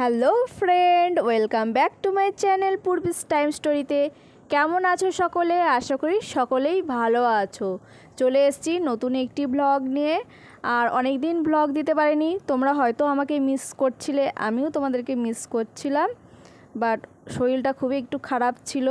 Hello friend, welcome back to my channel পূর্বিস time স্টোরিতে। কেমন আছো সকলে? আশা করি সকলেই ভালো আছো। চলে এসেছি নতুন একটি ব্লগ নিয়ে। আর অনেক দিন ব্লগ দিতে পারিনি, তোমরা হয়তো আমাকে মিস করছিলে, আমিও তোমাদেরকে মিস করছিলাম। বাট শরীরটা খুবই একটু খারাপ ছিল,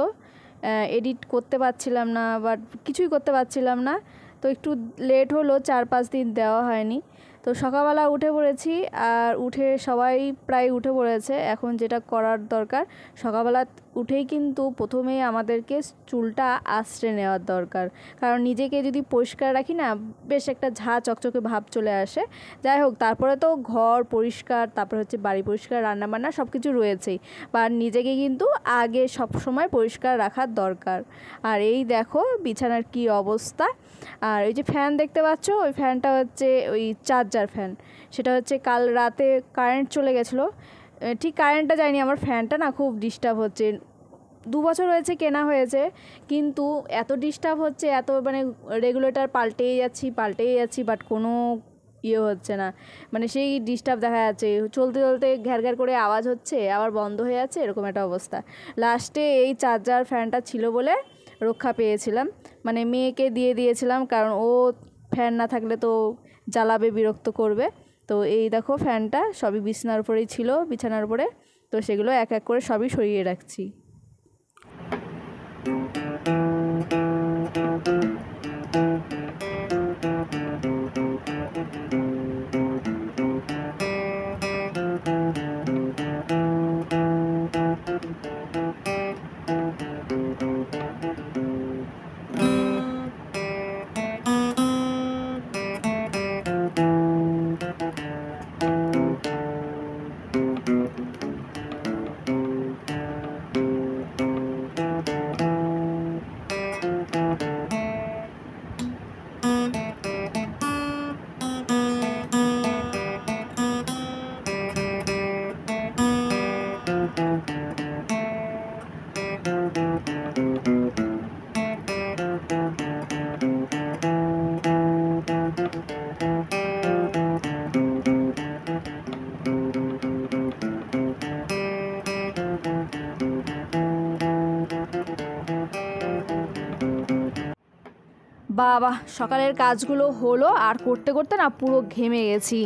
এডিট করতে পারছিলাম না, বাট কিছুই করতে পারছিলাম না। তো একটু লেট হলো, 4-5 দিন দেওয়া হয়নি। তো সকালবেলা উঠে পড়েছি, আর উঠে সবাই প্রায় উঠে পড়েছে। এখন যেটা করার দরকার, সকালবেলা উঠেই কিন্তু প্রথমেই আমাদেরকে চুলটা আঁচড়ে নেওয়ার দরকার। কারণ নিজেকে যদি পরিষ্কার রাখি না, বেশ একটা ঝাঁ চকচকে ভাব চলে আসে। যাই হোক, তারপরে তো ঘর পরিষ্কার, তারপরে হচ্ছে বাড়ি পরিষ্কার, রান্নাবান্না সব কিছু রয়েছেই। বা নিজেকে কিন্তু আগে সব সময় পরিষ্কার রাখার দরকার। আর এই দেখো বিছানার কি অবস্থা। আর ওই যে ফ্যান দেখতে পাচ্ছ, ওই ফ্যানটা হচ্ছে ওই চার্জার ফ্যান। সেটা হচ্ছে কাল রাতে কারেন্ট চলে গেছিলো, ঠিক কারেন্টটা যায়নি, আমার ফ্যানটা না খুব ডিস্টার্ব হচ্ছে। 2 বছর হয়েছে কেনা হয়েছে, কিন্তু এত ডিস্টার্ব হচ্ছে, এত মানে রেগুলেটর পাল্টেই যাচ্ছি, বাট কোনো ইয়ে হচ্ছে না। মানে সেই ডিস্টার্ব দেখা যাচ্ছে, চলতে চলতে ঘ্যার ঘ্যার করে আওয়াজ হচ্ছে, আবার বন্ধ হয়ে যাচ্ছে, এরকম একটা অবস্থা। লাস্টে এই চার্জার ফ্যানটা ছিল বলে রক্ষা পেয়েছিলাম, মানে মেয়েকে দিয়ে দিয়েছিলাম, কারণ ও ফ্যান না থাকলে তো জ্বালাবে, বিরক্ত করবে। তো এই দেখো ফ্যানটা সবই বিছানার উপরেই ছিল, বিছানার উপরে। তো সেগুলো এক এক করে সবই সরিয়ে রাখছি। বাবা, সকালের কাজগুলো হলো, আর করতে করতে না পুরো ঘেমে গেছি।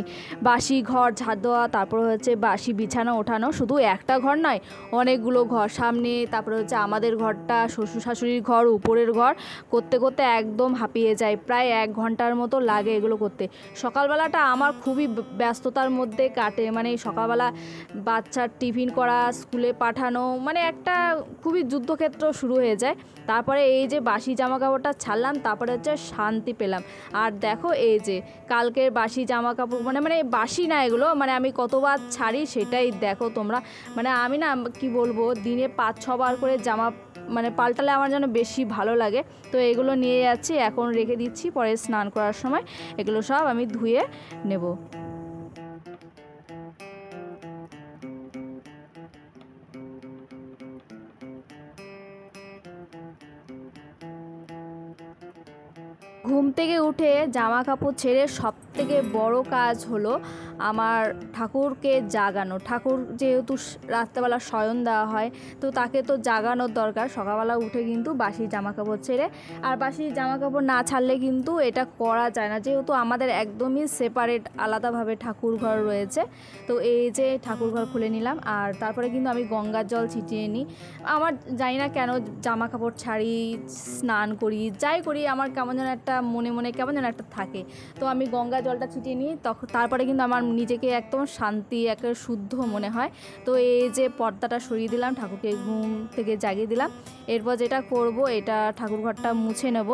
বাসি ঘর ঝাড় দেওয়া, তারপর হচ্ছে বাসি বিছানা ওঠানো। শুধু একটা ঘর নয়, অনেকগুলো ঘর সামনে, তারপরে হচ্ছে আমাদের ঘরটা, শ্বশুর শাশুড়ির ঘর, উপরের ঘর, করতে করতে একদম হাঁপিয়ে যায়। প্রায় 1 ঘন্টার মতো লাগে এগুলো করতে। সকালবেলাটা আমার খুবই ব্যস্ততার মধ্যে কাটে, মানে সকালবেলা বাচ্চার টিফিন করা, স্কুলে পাঠানো, মানে একটা খুবই যুদ্ধক্ষেত্র শুরু হয়ে যায়। তারপরে এই যে বাসি জামা কাপড়টা ছাড়লাম, তারপরে হচ্ছে শান্তি পেলাম। আর দেখো এই যে কালকের বাসি জামা কাপড়, মানে বাসি না এগুলো, মানে আমি কতবার ছাড়ি সেটাই দেখো তোমরা। মানে আমি না কি বলবো, দিনে 5-6 বার করে জামা মানে পাল্টালে আমার যেন বেশি ভালো লাগে। তো এগুলো নিয়ে যাচ্ছি, এখন রেখে দিচ্ছি, পরে স্নান করার সময় এগুলো সব আমি ধুয়ে নেব। ঘুম থেকে উঠে জামা কাপড় ছেড়ে সব থেকে বড় কাজ হলো আমার ঠাকুরকে জাগানো। ঠাকুর যেহেতু রাত্রেবেলা শয়ন দেওয়া হয়, তো তাকে তো জাগানোর দরকার। সকালবেলা উঠে কিন্তু বাসি জামা কাপড় ছেড়ে, আর বাসি জামা কাপড় না ছাড়লে কিন্তু এটা করা যায় না, যেহেতু আমাদের একদমই সেপারেট আলাদাভাবে ঠাকুর ঘর রয়েছে। তো এই যে ঠাকুর ঘর খুলে নিলাম, আর তারপরে কিন্তু আমি গঙ্গার জল ছিটিয়ে নিই। আমার জানি না কেন জামা কাপড় ছাড়ি, স্নান করি, যাই করি, আমার কেমন যেন একটা মনে মনে কেমন যেন একটা থাকে। তো আমি গঙ্গা জলটা ছিটিয়ে নিই, তখন তারপরে কিন্তু আমার নিজেকে একদম শান্তি, একটা শুদ্ধ মনে হয়। তো এই যে পর্দাটা সরিয়ে দিলাম, ঠাকুরকে ঘুম থেকে জাগিয়ে দিলাম। এরপর যেটা করব, এটা ঠাকুর ঘরটা মুছে নেব।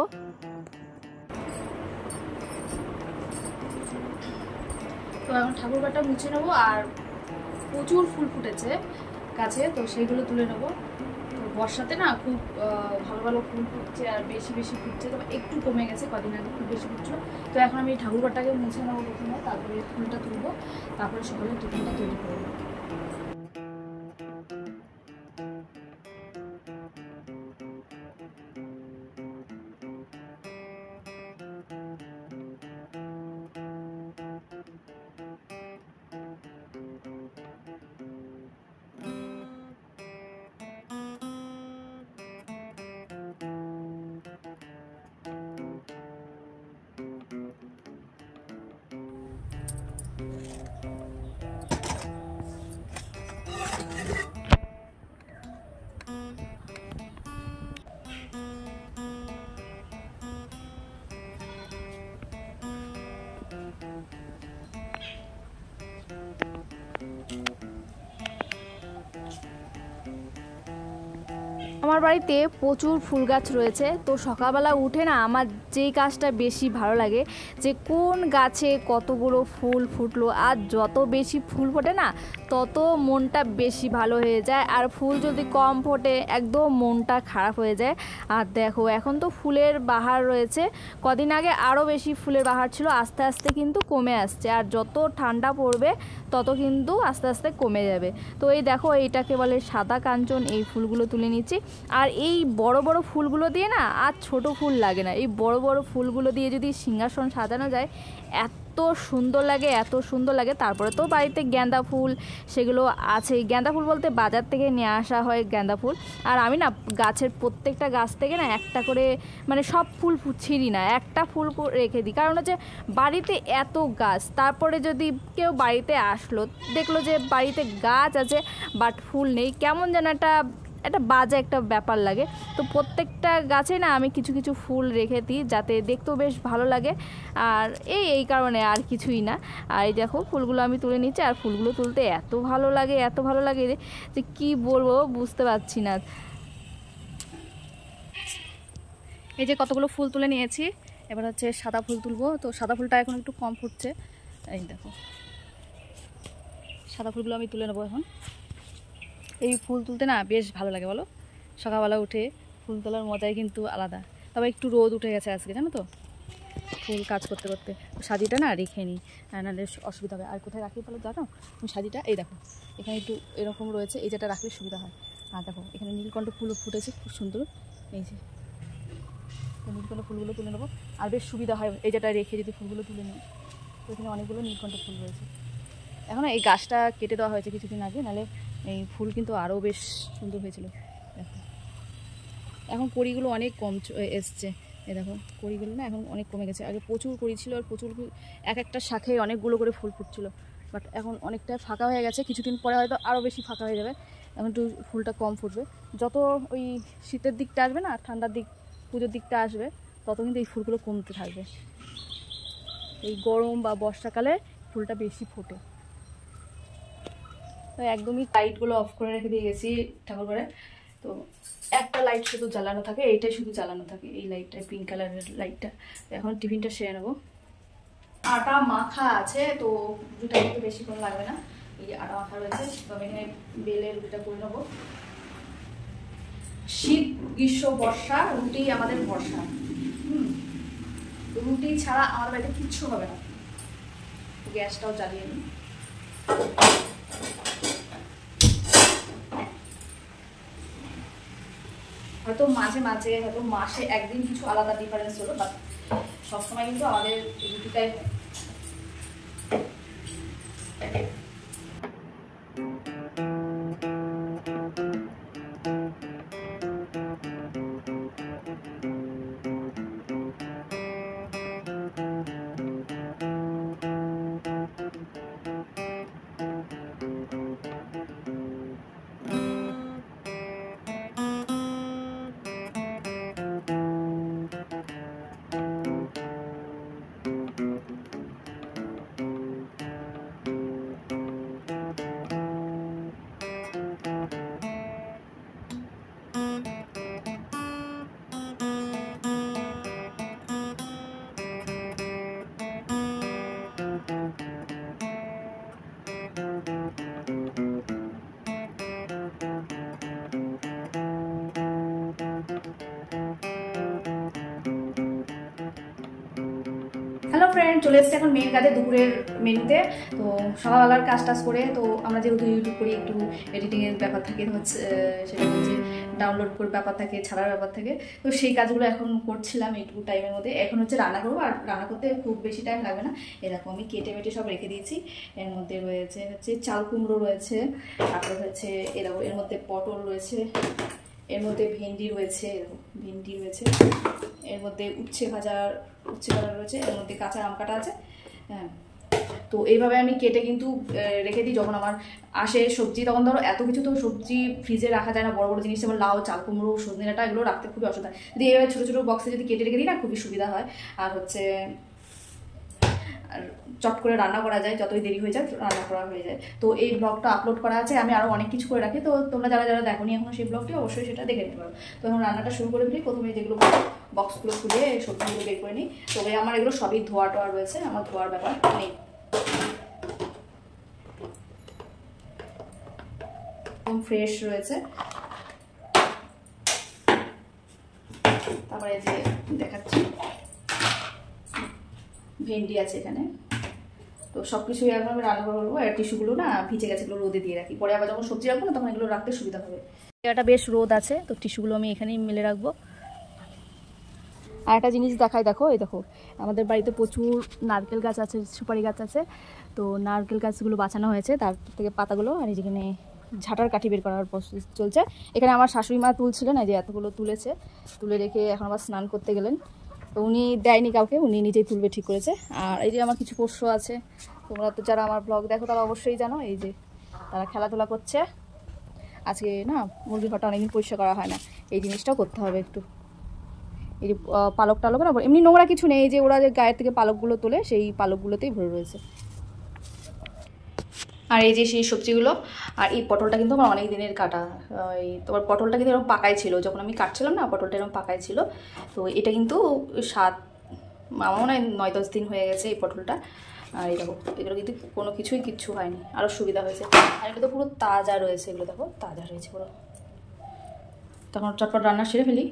তো এখন ঠাকুর ঘরটা মুছে নেবো, আর প্রচুর ফুল ফুটেছে গাছে, তো সেইগুলো তুলে নেবো। তো বর্ষাতে না খুব ভালো ভালো ফুল ফুটছে, আর বেশি বেশি ফুটছে, তবে একটু কমে গেছে, কদিন আগে খুব বেশি ফুটছিল। তো এখন আমি ঠাকুরঘরটাকে মুছে নেবো প্রথমে, তারপরে ফুলটা তুলবো, তারপরে সকালে টিফিনটা তৈরি করবো। আমার বাড়িতে প্রচুর ফুল গাছ রয়েছে, তো সকালবেলা উঠে না আমার যেই কাজটা বেশি ভালো লাগে যে কোন গাছে কতগুলো ফুল ফুটলো, আর যত বেশি ফুল ফোটে না তত মনটা বেশি ভালো হয়ে যায়, আর ফুল যদি কম ফোটে একদম মনটা খারাপ হয়ে যায়। আর দেখো এখন তো ফুলের বাহার রয়েছে, কদিন আগে আরও বেশি ফুলের বাহার ছিল, আস্তে আস্তে কিন্তু কমে আসছে, আর যত ঠান্ডা পড়বে তত কিন্তু আস্তে আস্তে কমে যাবে। তো এই দেখো এইটাকে বলে সাদা কাঞ্চন, এই ফুলগুলো তুলে নিচ্ছি। আর এই বড় বড় ফুলগুলো দিয়ে না আর ছোট ফুল লাগে না, এই বড় বড় ফুলগুলো দিয়ে যদি সিংহাসন সাজানো যায় এত সুন্দর লাগে, এত সুন্দর লাগে। তারপরে তো বাড়িতে গাঁদা ফুল সেগুলো আছে, গাঁদা ফুল বলতে বাজার থেকে নিয়ে আসা হয় গাঁদা ফুল। আর আমি না গাছের প্রত্যেকটা গাছ থেকে না একটা করে মানে সব ফুল ছিঁড়ি না, একটা ফুল রেখে দিই, কারণ হচ্ছে বাড়িতে এত গাছ, তারপরে যদি কেউ বাড়িতে আসলো দেখলো যে বাড়িতে গাছ আছে বাট ফুল নেই, কেমন যেন একটা বাজে একটা ব্যাপার লাগে। তো প্রত্যেকটা গাছে না আমি কিছু কিছু ফুল রেখে দিই যাতে দেখতেও বেশ ভালো লাগে, আর এই কারণে আর কিছুই না। আর এই দেখো ফুলগুলো আমি তুলে নিচ্ছি, আর ফুলগুলো তুলতে এত ভালো লাগে, এত ভালো লাগে যে কি বলবো বুঝতে পারছি না। এই যে কতগুলো ফুল তুলে নিয়েছি, এবার হচ্ছে সাদা ফুল তুলবো। তো সাদা ফুলটা এখন একটু কম ফুটছে, এই দেখো সাদা ফুলগুলো আমি তুলে নেবো এখন। এই ফুল তুলতে না বেশ ভালো লাগে বলো, সকালবেলা উঠে ফুল তোলার মজাই কিন্তু আলাদা। তবে একটু রোদ উঠে গেছে আজকে, জানো তো, ফুল কাজ করতে করতে সাজিটা না রেখে নিই, নাহলে অসুবিধা হবে। আর কোথায় রাখি তাহলে জানো সাজিটা, এই দেখো এখানে একটু এরকম রয়েছে, এই যেটা রাখলে সুবিধা হয়। আর দেখো এখানে নীলকণ্ঠ ফুলও ফুটেছে খুব সুন্দর, এই যে নীলকণ্ঠ ফুলগুলো তুলে নেবো, আর বেশ সুবিধা হয় এই যেটা রেখে যদি ফুলগুলো তুলে নিই। তো এখানে অনেকগুলো নীলকণ্ঠ ফুল রয়েছে। এখন এই গাছটা কেটে দেওয়া হয়েছে কিছুদিন আগে, নাহলে এই ফুল কিন্তু আরও বেশ সুন্দর হয়েছিল। দেখো এখন কড়িগুলো অনেক কম এসছে, এই দেখো কড়িগুলো না এখন অনেক কমে গেছে, আগে প্রচুর কড়ি ছিল আর প্রচুর এক একটা শাখে অনেকগুলো করে ফুল ফুটছিল, বাট এখন অনেকটা ফাঁকা হয়ে গেছে, কিছুদিন পরে হয়তো আরও বেশি ফাঁকা হয়ে যাবে, এখন একটু ফুলটা কম ফুটবে। যত ওই শীতের দিকটা আসবে না, ঠান্ডার দিক পুজোর দিকটা আসবে, তত কিন্তু এই ফুলগুলো কমতে থাকবে। এই গরম বা বর্ষাকালে ফুলটা বেশি ফোটে। তো একদমই লাইটগুলো অফ করে রেখে দিয়ে গেছি ঠাকুর ঘরে, তো একটা লাইট শুধু জ্বালানো থাকে, এইটাই শুধু জ্বালানো থাকে, এই লাইটটা পিঙ্ক কালারের লাইটটা। এখন টিফিনটা সেরে নেবো। আটা মাখা আছে, তো রুটিটা একটু বেশি করে লাগবে না, এই আটা মাখা রয়েছে, তো আমি এখানে বেলে রুটিটা করে নেবো। শীত গ্রীষ্ম বর্ষা রুটি আমাদের ভরসা, রুটি ছাড়া আমার বাড়িতে কিচ্ছু হবে না। গ্যাসটাও জ্বালিয়ে নিই। হয়তো মাঝে মাঝে হয়তো মাসে একদিন কিছু আলাদা ডিফারেন্স হলো, বাট সবসময় কিন্তু আমাদের রুটিটাই হয়। হ্যালো ফ্রেন্ড, চলে এসেছে এখন মেন কাজে, দুপুরের মেনুতে। তো সকালবেলার কাজ টাজ করে, তো আমরা যেহেতু ইউটিউব করি একটু এডিটিংয়ের ব্যাপার থাকে, হচ্ছে সেটা হচ্ছে ডাউনলোড করে ব্যাপার থাকে, ছাড়ার ব্যাপার থাকে, তো সেই কাজগুলো এখন করছিলাম এইটুকু টাইমের মধ্যে। এখন হচ্ছে রান্না করবো, আর রান্না করতে খুব বেশি টাইম লাগবে না। এরকম আমি কেটে মেটে সব রেখে দিয়েছি। এর মধ্যে রয়েছে হচ্ছে চাল কুমড়ো রয়েছে, তারপর হচ্ছে এরকম এর মধ্যে পটল রয়েছে, এর মধ্যে ভেন্ডি রয়েছে, ভেন্ডি রয়েছে, এর মধ্যে উচ্ছে ভাজা রয়েছে, এর মধ্যে কাঁচা আম কাটা আছে। হ্যাঁ, তো এইভাবে আমি কেটে কিন্তু রেখে দিই। যখন আমার আসে সবজি, তখন ধরো এত কিছু তো সবজি ফ্রিজে রাখা যায় না, বড় বড় জিনিস যেমন লাউ, চাল কুমড়ো, সজনে ডাঁটা, এগুলো রাখতে খুবই অসুবিধা। যদি এইভাবে ছোটো ছোটো বক্সে যদি কেটে রেখে দিই না, খুবই সুবিধা হয়। আর হচ্ছে আর চট করে রান্না করা যায়, যতই দেরি হয়ে যায় রান্না করা হয়ে যায়। তো এই ব্লগটা আপলোড করা আছে, আমি আরও অনেক কিছু করে রাখি, তো তোমরা যারা যারা দেখোনি এখনো সেই ব্লগটি অবশ্যই সেটা দেখে নিতে পারো। তো এখন রান্নাটা শুরু করে ফেলি। প্রথমে যেগুলো বক্সগুলো খুলে সবজিগুলো বের করে নিই। তবে আমার এগুলো সবই ধোয়া টোয়া রয়েছে, আমার ধোয়ার ব্যাপার নেই, একদম ফ্রেশ রয়েছে। তারপরে যে দেখাচ্ছি ভেন্ডি আছে এখানে। তো সব কিছুই এখন আমি রান্না করবো। আর টিস্যুগুলো না ভিজে গেছে, এগুলো রোদে দিয়ে রাখি, পরে আবার যখন সবজি রাখবো না তখন এগুলো রাখতে সুবিধা হবে। এটা বেশ রোদ আছে, তো টিস্যুগুলো আমি এখানেই মেলে রাখবো। আর একটা জিনিস দেখাই, দেখো এই দেখো আমাদের বাড়িতে প্রচুর নারকেল গাছ আছে, সুপারি গাছ আছে। তো নারকেল গাছগুলো বাঁচানো হয়েছে, তার থেকে পাতাগুলো, আর যেখানে ঝাঁটার কাঠি বের করার প্রসেস চলছে। এখানে আমার শাশুড়ি মা তুলছিলেন, এই যে এতগুলো তুলেছে, তুলে রেখে এখন আবার স্নান করতে গেলেন। তো উনি দেয়নি কাউকে, উনি নিজেই তুলবে, ঠিক করেছে। আর এই যে আমার কিছু পোষ্য আছে, তোমরা তো যারা আমার ব্লগ দেখো তারা অবশ্যই জানো, এই যে তারা খেলাধুলা করছে। আজকে না মুরগির ঘরটা অনেকদিন পরিষ্কার করা হয় না, এই জিনিসটাও করতে হবে একটু। এই যে পালক টালক না, এমনি নোংরা কিছু নেই, যে ওরা যে গায়ের থেকে পালকগুলো তোলে সেই পালকগুলোতেই ভরে রয়েছে। আর এই যে সেই সবজিগুলো, আর এই পটলটা কিন্তু আমার অনেক দিনের কাটা। এই তোমার পটলটা কিন্তু এরকম পাকাই ছিল, যখন আমি কাটছিলাম না পটলটা এরকম পাকাই ছিল। তো এটা কিন্তু আমার মনে হয় 9-10 দিন হয়ে গেছে এই পটলটা। আর এই দেখো এগুলো কিন্তু কোনো কিচ্ছু হয়নি, আরও সুবিধা হয়েছে। আর এগুলো তো পুরো তাজা রয়েছে, এগুলো দেখো তাজা রয়েছে পুরো। তখন চটপট রান্না সেরে ফেলি।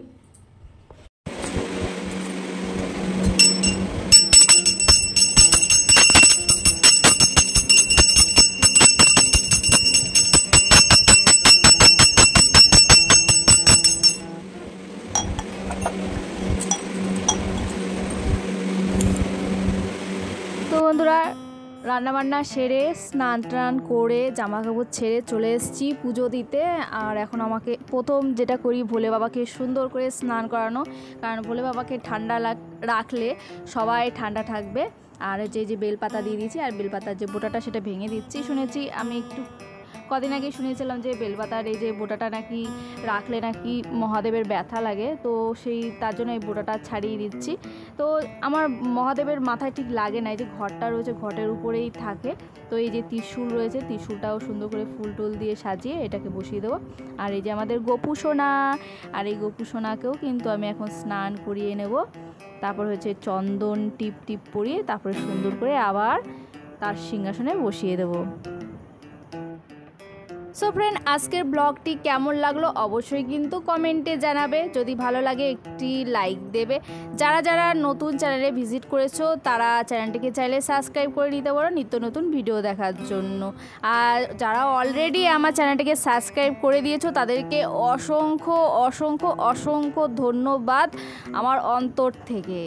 বন্ধুরা রান্নাবান্না সেরে স্নান টান করে জামা কাপড় ছেড়ে চলে এসেছি পুজো দিতে। আর এখন আমাকে প্রথম যেটা করি ভোলে বাবাকে সুন্দর করে স্নান করানো, কারণ ভোলে বাবাকে ঠান্ডা রাখলে সবাই ঠান্ডা থাকবে। আর যে বেলপাতা দিয়ে দিয়েছি, আর বেলপাতার যে বোটাটা সেটা ভেঙে দিচ্ছি। শুনেছি, আমি একটু কদিন আগে শুনেছিলাম যে বেলপাতার এই যে বোটাটা নাকি রাখলে নাকি মহাদেবের ব্যথা লাগে, তো তার জন্য এই বোটাটা ছাড়িয়ে দিচ্ছি। তো আমার মহাদেবের মাথায় ঠিক লাগে না, এই যে ঘরটা রয়েছে ঘটের উপরেই থাকে। তো এই যে ত্রিশূল রয়েছে, ত্রিশূলটাও সুন্দর করে ফুল টুল দিয়ে সাজিয়ে এটাকে বসিয়ে দেবো। আর এই যে আমাদের গোপু সোনা, আর এই গোপু সোনাকেও কিন্তু আমি এখন স্নান করিয়ে নেব। তারপর হচ্ছে চন্দন টিপ টিপ পরিয়ে তারপরে সুন্দর করে আবার তার সিংহাসনে বসিয়ে দেবো। সো ফ্রেন্ড, আজকের ব্লগটি কেমন লাগলো অবশ্যই কিন্তু কমেন্টে জানাবে। যদি ভালো লাগে একটি লাইক দেবে। যারা যারা নতুন চ্যানেলে ভিজিট করেছো তারা চ্যানেলটিকে চাইলে সাবস্ক্রাইব করে নিতে পারো নিত্য নতুন ভিডিও দেখার জন্য। আর যারা অলরেডি আমার চ্যানেলটিকে সাবস্ক্রাইব করে দিয়েছো তাদেরকে অসংখ্য অসংখ্য অসংখ্য ধন্যবাদ আমার অন্তর থেকে।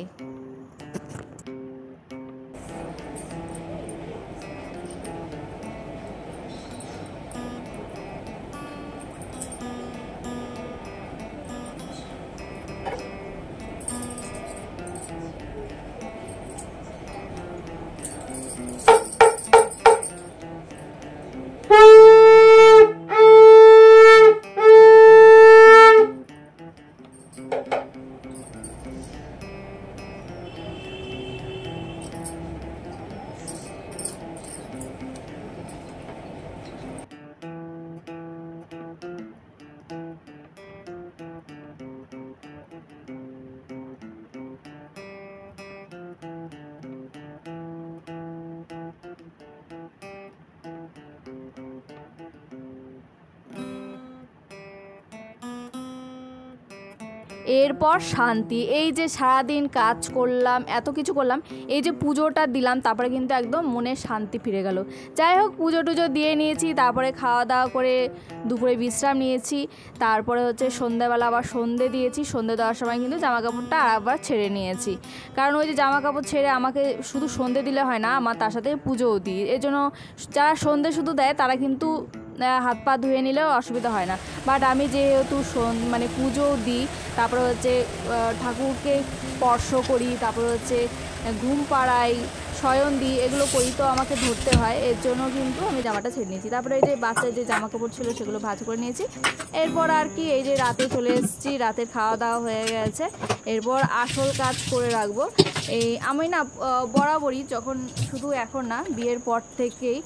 এরপর শান্তি। এই যে সারাদিন কাজ করলাম, এত কিছু করলাম, এই যে পুজোটা দিলাম, তারপরে কিন্তু একদম মনে শান্তি ফিরে গেল। যাই হোক, পুজো টুজো দিয়ে নিয়েছি, তারপরে খাওয়া দাওয়া করে দুপুরে বিশ্রাম নিয়েছি। তারপরে হচ্ছে সন্ধ্যাবেলা আবার সন্ধে দিয়েছি। সন্ধে দেওয়ার সময় কিন্তু জামা কাপড়টা আবার ছেড়ে নিয়েছি, কারণ ওই যে জামা কাপড় ছেড়ে আমাকে শুধু সন্ধে দিলে হয় না, আমার তার সাথে পুজোও দিই। এর জন্য যারা সন্ধে শুধু দেয় তারা কিন্তু হাত পা ধুয়ে নিলেও অসুবিধা হয় না। বাট আমি যেহেতু মানে পুজো দিই, তারপরে হচ্ছে ঠাকুরকে স্পর্শ করি, তারপরে হচ্ছে ঘুম পাড়াই, শয়ন দিই, এগুলো করি, তো আমাকে ধরতে হয়, এর জন্য কিন্তু আমি জামাটা ছেড়ে নিয়েছি। তারপরে এই যে বাচ্চার যে জামা কাপড় ছিল সেগুলো ভাঁজ করে নিয়েছি। এরপর আর কি এই যে রাতে চলে এসেছি, রাতের খাওয়া দাওয়া হয়ে গেছে, এরপর আসল কাজ করে রাখবো। আমি না বরাবরই যখন, শুধু এখন না, বিয়ের পর থেকেই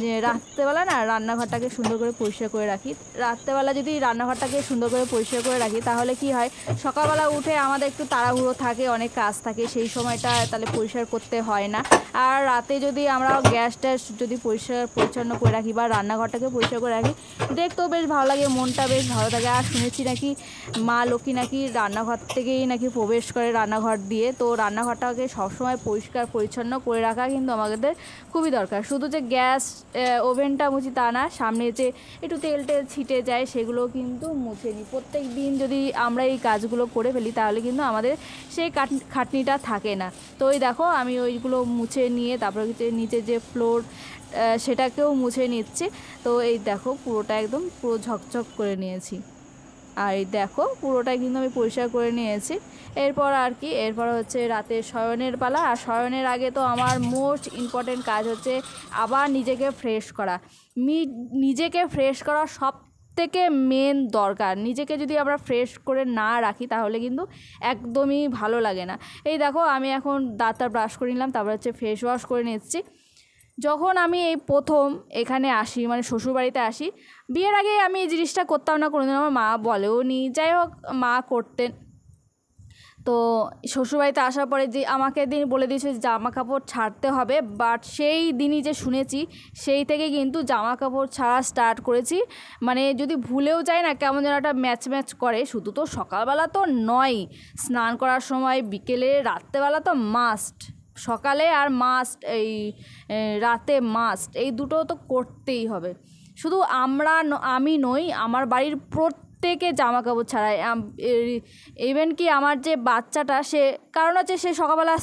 যে রাত্রেবেলা না রান্নাঘরটাকে সুন্দর করে পরিষ্কার করে রাখি। রাত্রেবেলা যদি রান্নাঘরটাকে সুন্দর করে পরিষ্কার করে রাখি তাহলে কি হয়, সকালবেলা উঠে আমাদের একটু তাড়াহুড়ো থাকে, অনেক কাজ থাকে, সেই সময়টা তাহলে পরিষ্কার করতে হয় না। আর রাতে যদি আমরা গ্যাস ট্যাস যদি পরিষ্কার পরিচ্ছন্ন করে রাখি বা রান্নাঘরটাকে পরিষ্কার করে রাখি, দেখতেও বেশ ভালো লাগে, মনটা বেশ ভালো থাকে। আর শুনেছি নাকি মা লক্ষ্মী নাকি রান্নাঘর থেকেই নাকি প্রবেশ করে রান্নাঘর দিয়ে, তো রান্নাঘরটাকে সবসময় পরিষ্কার পরিচ্ছন্ন করে রাখা কিন্তু আমাদের খুবই দরকার। শুধু যে গ্যাস ওভেনটা মুছি তা না, সামনে যে একটু তেল টেল ছিটে যায় সেগুলো কিন্তু মুছে নিই। প্রত্যেক দিন যদি আমরা এই কাজগুলো করে ফেলি তাহলে কিন্তু আমাদের সেই খাটনিটা থাকে না। তো ওই দেখো আমি ওইগুলো মুছে নিয়ে তারপরে নিচে যে ফ্লোর সেটাকেও মুছে নিচ্ছি। তো এই দেখো পুরোটা একদম পুরো ঝকঝক করে নিয়েছি। আর এই দেখো পুরোটাই কিন্তু আমি পরিষ্কার করে নিয়েছি। এরপর আর কি, এরপর হচ্ছে রাতে শয়নের পালা। আর শয়নের আগে তো আমার মোস্ট ইম্পর্টেন্ট কাজ হচ্ছে আবার নিজেকে ফ্রেশ করা। নিজেকে ফ্রেশ করা সব থেকে মেন দরকার। নিজেকে যদি আমরা ফ্রেশ করে না রাখি তাহলে কিন্তু একদমই ভালো লাগে না। এই দেখো আমি এখন দাঁতটা ব্রাশ করে নিলাম, তারপর হচ্ছে ফেস ওয়াশ করে নিচ্ছি। যখন আমি এই প্রথম এখানে আসি, মানে শ্বশুরবাড়িতে আসি, বিয়ের আগে আমি এই জিনিসটা করতাম না কোনোদিন, আমার মা বলেও নি, যাই হোক মা করতেন। তো শ্বশুরবাড়িতে আসার পরে যে আমাকে দিন বলে দিয়েছে জামা কাপড় ছাড়তে হবে, বাট সেই দিনই যে শুনেছি সেই থেকে কিন্তু জামা কাপড় ছাড়া স্টার্ট করেছি। মানে যদি ভুলেও যাই না কেমন যেন একটা ম্যাচ ম্যাচ করে। শুধু তো সকালবেলা তো নয়, স্নান করার সময়, বিকেলে, রাত্রেবেলা তো মাস্ট, সকালে আর মাস্ট, এই রাতে মাস্ট, এই দুটো তো করতেই হবে। শুধু আমি নই, আমার বাড়ির প্রত্যেকে জামা কাপড় ছাড়ায়। ইভেন কি আমার যে বাচ্চাটা, সে কারণ হচ্ছে সে সকালবেলা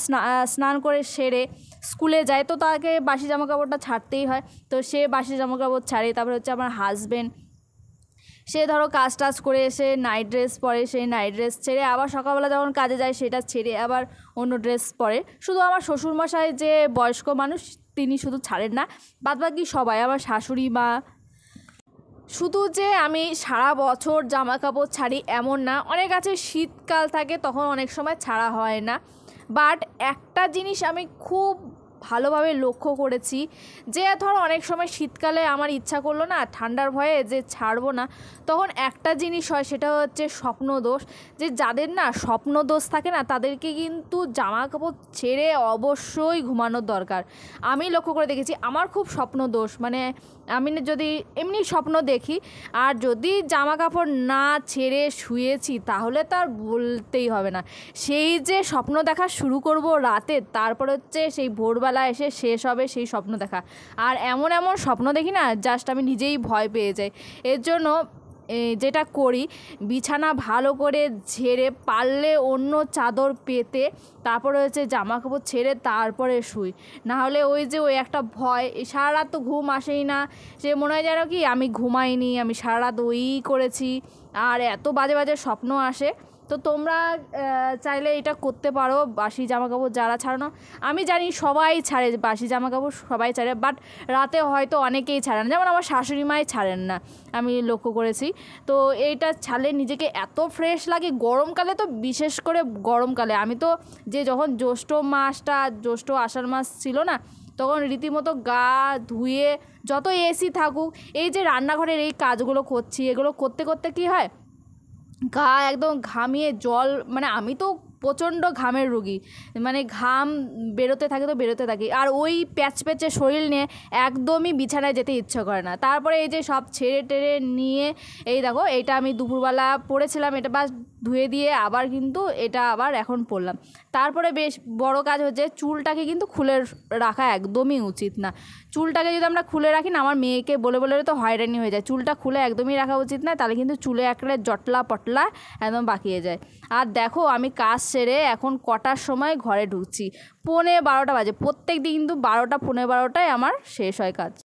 স্নান করে সেরে স্কুলে যায়, তো তাকে বাসি জামা কাপড়টা ছাড়তেই হয়, তো সে বাসি জামা কাপড় ছাড়ে। তারপরে হচ্ছে আমার হাজব্যান্ড, সে ধরো কাজ টাজ করে এসে নাইট ড্রেস পরে, সেই নাইট ড্রেস ছেড়ে আবার সকালবেলা যখন কাজে যায় সেটা ছেড়ে আবার অন্য ড্রেস পরে। শুধু আমার শ্বশুরমশাই যে বয়স্ক মানুষ তিনি শুধু ছাড়েন না, বাদবাকি সবাই, আমার শাশুড়ি মা। শুধু যে আমি সারা বছর জামা কাপড় ছাড়ি এমন না, অনেক আছে শীতকাল থাকে তখন অনেক সময় ছাড়া হয় না। বাট একটা জিনিস আমি খুব ভালোভাবে লক্ষ্য করেছি, যে ধরো অনেক সময় শীতকালে আমার ইচ্ছা করলো না ঠান্ডার ভয়ে যে ছাড়বো না, তখন একটা জিনিস হয়, সেটা হচ্ছে স্বপ্নদোষ। যে যাদের না স্বপ্নদোষ থাকে না তাদেরকে কিন্তু জামা কাপড় ছেড়ে অবশ্যই ঘুমানোর দরকার। আমি লক্ষ্য করে দেখেছি আমার খুব স্বপ্নদোষ, মানে আমি যদি এমনি স্বপ্ন দেখি আর যদি জামা কাপড় না ছেড়ে শুয়েছি তাহলে তো আর বলতেই হবে না। সেই যে স্বপ্ন দেখা শুরু করব রাতে, তারপর হচ্ছে সেই ভোরবেলা এসে শেষ হবে সেই স্বপ্ন দেখা। আর এমন এমন স্বপ্ন দেখি না, জাস্ট আমি নিজেই ভয় পেয়ে যাই। এর জন্য যেটা করি, বিছানা ভালো করে ঝেড়ে, পারলে অন্য চাদর পেতে, তারপরে হচ্ছে জামা কাপড় ছেড়ে তারপরে শুই। নাহলে ওই যে ওই একটা ভয়, সারা রাত তো ঘুম আসেই না, যে মনে হয় যেন কি আমি ঘুমাইনি, আমি সারা রাত ওই করেছি, আর এত বাজে বাজে স্বপ্ন আসে। তো তোমরা চাইলে এটা করতে পারো, বাসি জামা কাপড় যারা ছাড়ানো, আমি জানি সবাই ছাড়ে বাসি জামা কাপড়, সবাই ছাড়ে, বাট রাতে হয়তো অনেকেই ছাড়েন, যেমন আমার শাশুড়ি মাই ছাড়েন না, আমি লক্ষ্য করেছি। তো এইটা ছাড়লে নিজেকে এত ফ্রেশ লাগে, গরমকালে তো বিশেষ করে গরমকালে, আমি তো যে যখন জ্যৈষ্ঠ মাসটা, জ্যৈষ্ঠ আষাঢ় মাস ছিল না, তখন রীতিমতো গা ধুয়ে, যত এসি থাকুক, এই যে রান্নাঘরের এই কাজগুলো করছি, এগুলো করতে করতে কি হয়, গা একদম ঘামিয়ে জল, মানে আমি তো প্রচণ্ড ঘামের রোগী, মানে ঘাম বেরোতে থাকে তো বেরোতে থাকি, আর ওই প্যাচ প্যাচে শরীর নিয়ে একদমই বিছানায় যেতে ইচ্ছে করে না। তারপরে এই যে সব ছেড়ে টেড়ে নিয়ে, এই দেখো এটা আমি দুপুরবেলা পরেছিলাম, এটা বাস ধুয়ে দিয়ে আবার কিন্তু এটা আবার এখন পরলাম। তারপরে বেশ বড় কাজ হচ্ছে, চুলটাকে কিন্তু খুলে রাখা একদমই উচিত না। চুলটাকে যদি আমরা খুলে রাখি না, আমার মেয়েকে বলে বলে তো হয়রানি হয়ে যায়, চুলটা খুলে একদমই রাখা উচিত না, তাহলে কিন্তু চুলে একটা জটলা পটলা একদম বাকিয়ে যায়। আর দেখো আমি কাজ সেরে এখন কটার সময় ঘরে ঢুকছি, 11:15 বাজে। প্রত্যেক দিন কিন্তু 12টা 12:15টায় আমার শেষ হয় কাজ।